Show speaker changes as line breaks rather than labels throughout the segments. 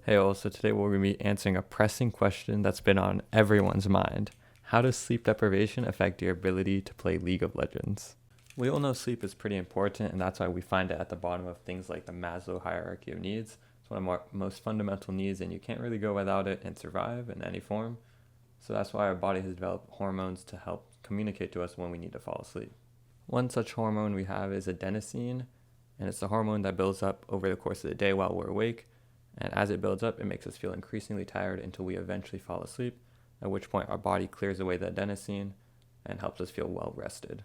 Hey all, so today we're going to be answering a pressing question that's been on everyone's mind. How does sleep deprivation affect your ability to play League of Legends? We all know sleep is pretty important, and that's why we find it at the bottom of things like the Maslow hierarchy of needs. It's one of our most fundamental needs, and you can't really go without it and survive in any form. So that's why our body has developed hormones to help communicate to us when we need to fall asleep. One such hormone we have is adenosine, and it's the hormone that builds up over the course of the day while we're awake. And as it builds up, it makes us feel increasingly tired until we eventually fall asleep, at which point our body clears away the adenosine and helps us feel well rested.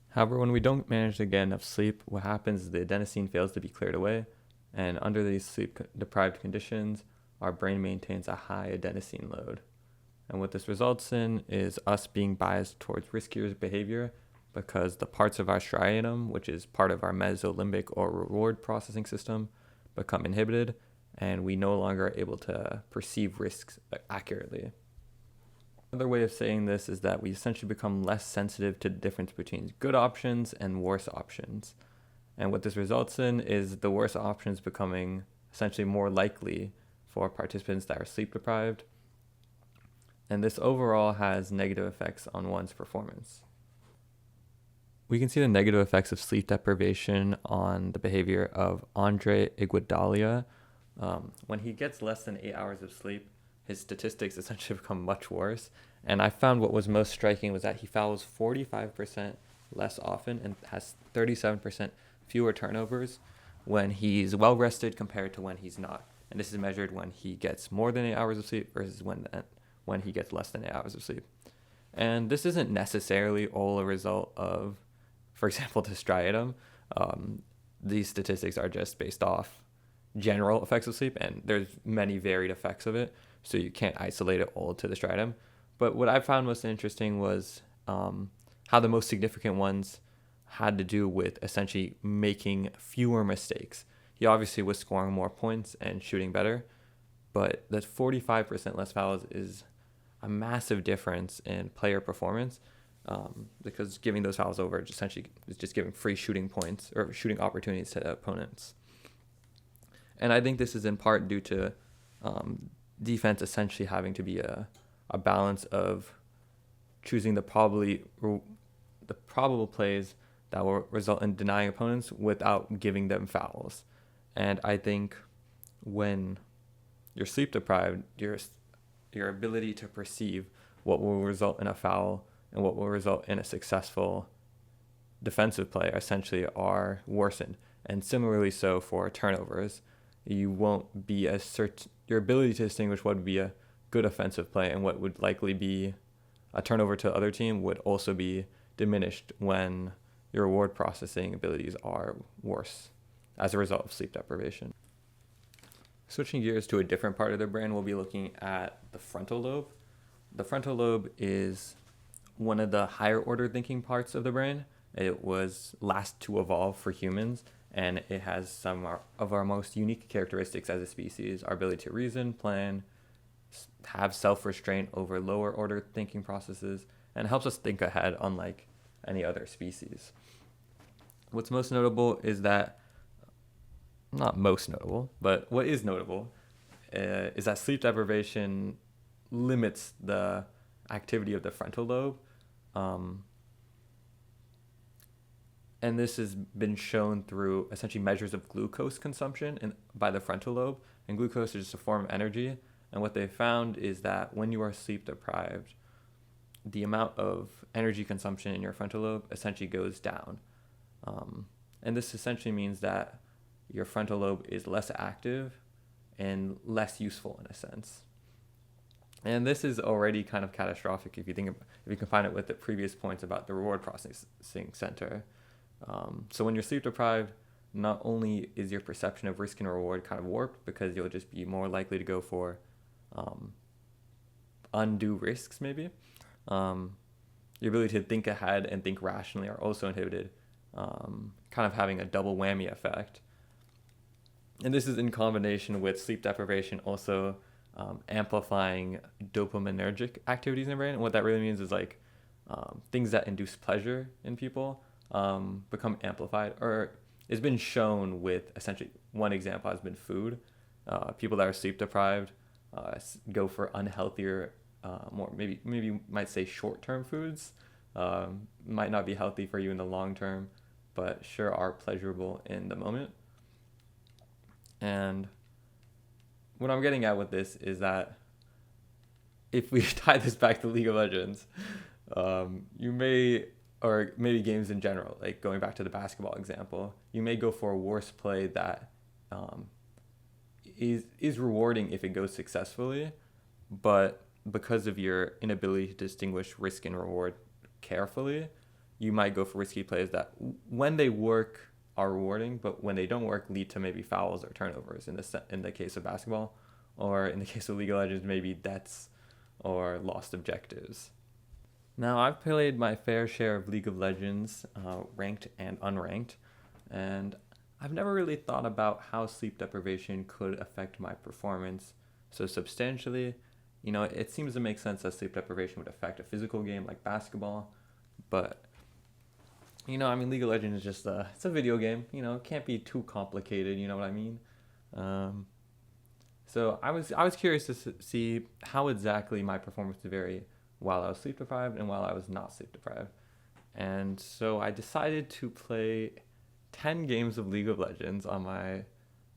However, when we don't manage to get enough sleep, what happens is the adenosine fails to be cleared away, and under these sleep-deprived conditions, our brain maintains a high adenosine load. And what this results in is us being biased towards riskier behavior because the parts of our striatum, which is part of our mesolimbic or reward processing system, become inhibited, and we no longer are able to perceive risks accurately. Another way of saying this is that we essentially become less sensitive to the difference between good options and worse options. And what this results in is the worse options becoming essentially more likely for participants that are sleep deprived. And this overall has negative effects on one's performance. We can see the negative effects of sleep deprivation on the behavior of Andre Iguodala. When he gets less than 8 hours of sleep, his statistics essentially become much worse. And I found what was most striking was that he fouls 45% less often and has 37% fewer turnovers when he's well rested compared to when he's not. And this is measured when he gets more than 8 hours of sleep versus when he gets less than 8 hours of sleep. And this isn't necessarily all a result of, for example, the striatum. These statistics are just based off general effects of sleep, and there's many varied effects of it, so you can't isolate it all to the striatum. But what I found most interesting was how the most significant ones had to do with essentially making fewer mistakes. He obviously was scoring more points and shooting better, but that 45% less fouls is a massive difference in player performance. Because giving those fouls over essentially is just giving free shooting points or shooting opportunities to opponents. And I think this is in part due to defense essentially having to be a balance of choosing the probable plays that will result in denying opponents without giving them fouls. And I think when you're sleep deprived, your ability to perceive what will result in a foul and what will result in a successful defensive play essentially are worsened. And similarly so for turnovers. You won't be as certain, your ability to distinguish what would be a good offensive play and what would likely be a turnover to the other team would also be diminished when your reward processing abilities are worse as a result of sleep deprivation. Switching gears to a different part of the brain, we'll be looking at the frontal lobe. The frontal lobe is one of the higher order thinking parts of the brain. It was last to evolve for humans, and it has some of our most unique characteristics as a species: our ability to reason, plan, have self-restraint over lower order thinking processes, and helps us think ahead unlike any other species. What's most notable is that, not most notable, but what is notable is that sleep deprivation limits the activity of the frontal lobe. And this has been shown through essentially measures of glucose consumption by the frontal lobe. And glucose is just a form of energy. And what they found is that when you are sleep deprived, the amount of energy consumption in your frontal lobe essentially goes down. And this essentially means that your frontal lobe is less active and less useful in a sense. And this is already kind of catastrophic if you combine it with the previous points about the reward processing center. So when you're sleep deprived, not only is your perception of risk and reward kind of warped because you'll just be more likely to go for undue risks maybe. Your ability to think ahead and think rationally are also inhibited, kind of having a double whammy effect. And this is in combination with sleep deprivation also amplifying dopaminergic activities in the brain. And what that really means is like things that induce pleasure in people become amplified, or it's been shown with essentially one example has been food. People that are sleep deprived go for unhealthier, more maybe you might say short-term foods. Might not be healthy for you in the long term, but sure are pleasurable in the moment. And what I'm getting at with this is that if we tie this back to League of Legends, you may, or maybe games in general, like going back to the basketball example, you may go for a worse play that is rewarding if it goes successfully, but because of your inability to distinguish risk and reward carefully, you might go for risky plays that, when they work, are rewarding, but when they don't work, lead to maybe fouls or turnovers in the case of basketball, or in the case of League of Legends, maybe deaths or lost objectives. Now, I've played my fair share of League of Legends, ranked and unranked, and I've never really thought about how sleep deprivation could affect my performance so substantially. You know, it seems to make sense that sleep deprivation would affect a physical game like basketball, but you know, I mean, League of Legends is just it's a video game. You know, it can't be too complicated. You know what I mean? So I was curious to see how exactly my performance would vary while I was sleep deprived and while I was not sleep deprived. And so I decided to play 10 games of League of Legends on my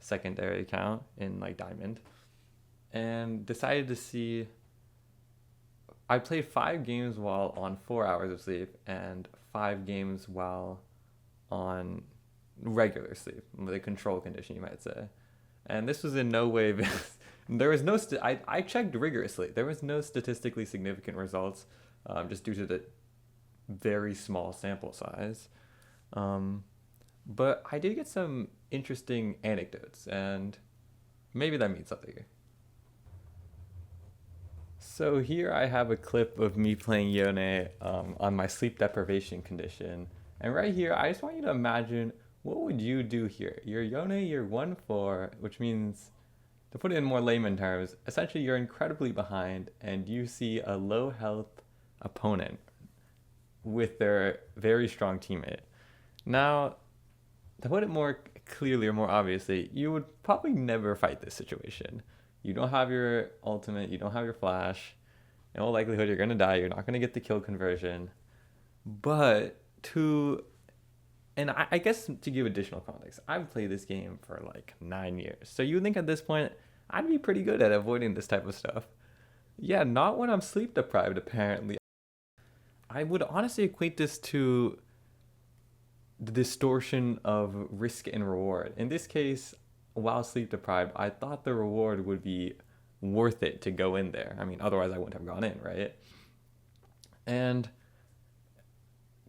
secondary account in like Diamond, and decided to see. I played 5 games while on 4 hours of sleep and 5 games while on regular sleep, the control condition, you might say. And this was in no way, there was no, I checked rigorously. There was no statistically significant results, just due to the very small sample size. But I did get some interesting anecdotes, and maybe that means something. So here I have a clip of me playing Yone on my sleep deprivation condition. And right here, I just want you to imagine, what would you do here? You're Yone, you're 1-4, which means, to put it in more layman terms, essentially you're incredibly behind and you see a low health opponent with their very strong teammate. Now, to put it more clearly or more obviously, you would probably never fight this situation. You don't have your ultimate, you don't have your flash. In all likelihood, you're going to die. You're not going to get the kill conversion. But I guess to give additional context, I've played this game for like 9 years. So you would think at this point, I'd be pretty good at avoiding this type of stuff. Yeah, not when I'm sleep deprived, apparently. I would honestly equate this to the distortion of risk and reward. In this case, while sleep deprived, I thought the reward would be worth it to go in there. I mean, otherwise I wouldn't have gone in, right? And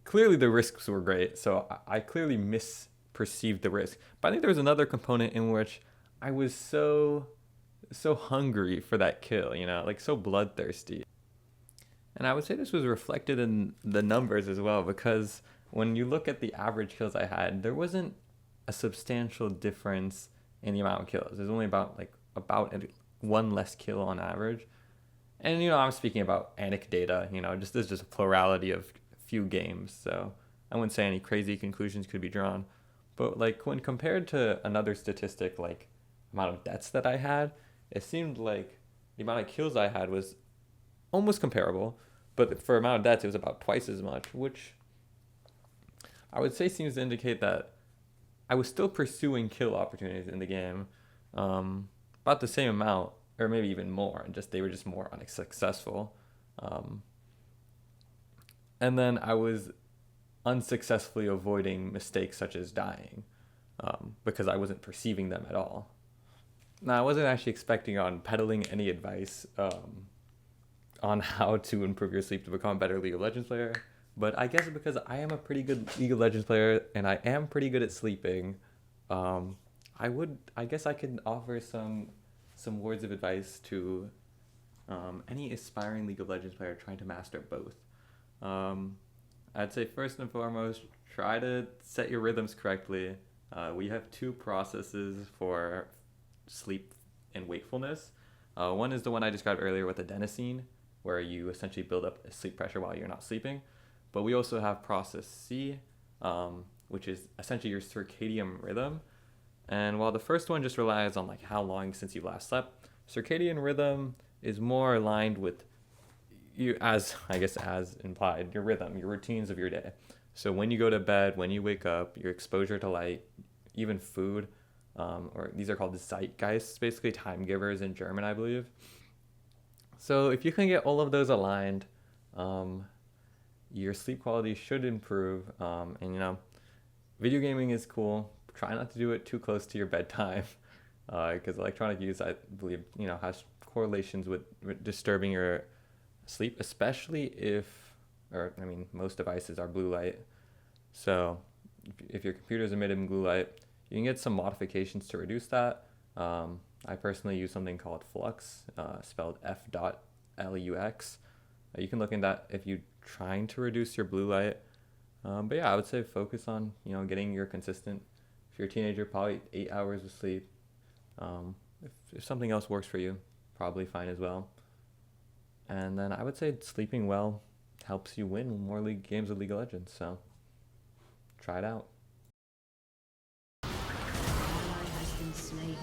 clearly the risks were great, so I clearly misperceived the risk. But I think there was another component in which I was so hungry for that kill, you know, like so bloodthirsty. And I would say this was reflected in the numbers as well, because when you look at the average kills I had, there wasn't a substantial difference in the amount of kills. There's only about one less kill on average. And, you know, I'm speaking about anecdata, you know, there's just a plurality of few games. So I wouldn't say any crazy conclusions could be drawn. But like when compared to another statistic, like amount of deaths that I had, it seemed like the amount of kills I had was almost comparable. But for amount of deaths, it was about twice as much, which I would say seems to indicate that I was still pursuing kill opportunities in the game, about the same amount, or maybe even more, and they were just more unsuccessful. And then I was unsuccessfully avoiding mistakes such as dying, because I wasn't perceiving them at all. Now, I wasn't actually expecting on peddling any advice on how to improve your sleep to become a better League of Legends player. But I guess because I am a pretty good League of Legends player and I am pretty good at sleeping, I guess I could offer some words of advice to any aspiring League of Legends player trying to master both. I'd say first and foremost, try to set your rhythms correctly. We have 2 processes for sleep and wakefulness. One is the one I described earlier with adenosine, where you essentially build up sleep pressure while you're not sleeping. But we also have process C, which is essentially your circadian rhythm. And while the first one just relies on like how long since you last slept, circadian rhythm is more aligned with you, as I guess as implied, your rhythm, your routines of your day. So when you go to bed, when you wake up, your exposure to light, even food, or these are called zeitgeists, basically time givers in German, I believe. So if you can get all of those aligned, um, your sleep quality should improve. And video gaming is cool. Try not to do it too close to your bedtime, because electronic use, I believe, has correlations with disturbing your sleep, especially if, or I mean, most devices are blue light. So if your computer is emitting blue light, you can get some modifications to reduce that. I personally use something called Flux, spelled F.LUX. You can look in that if you're trying to reduce your blue light. But yeah, I would say focus on getting your consistent. If you're a teenager, probably 8 hours of sleep. If something else works for you, probably fine as well. And then I would say sleeping well helps you win more league games of League of Legends. So try it out.
Ally has been slain.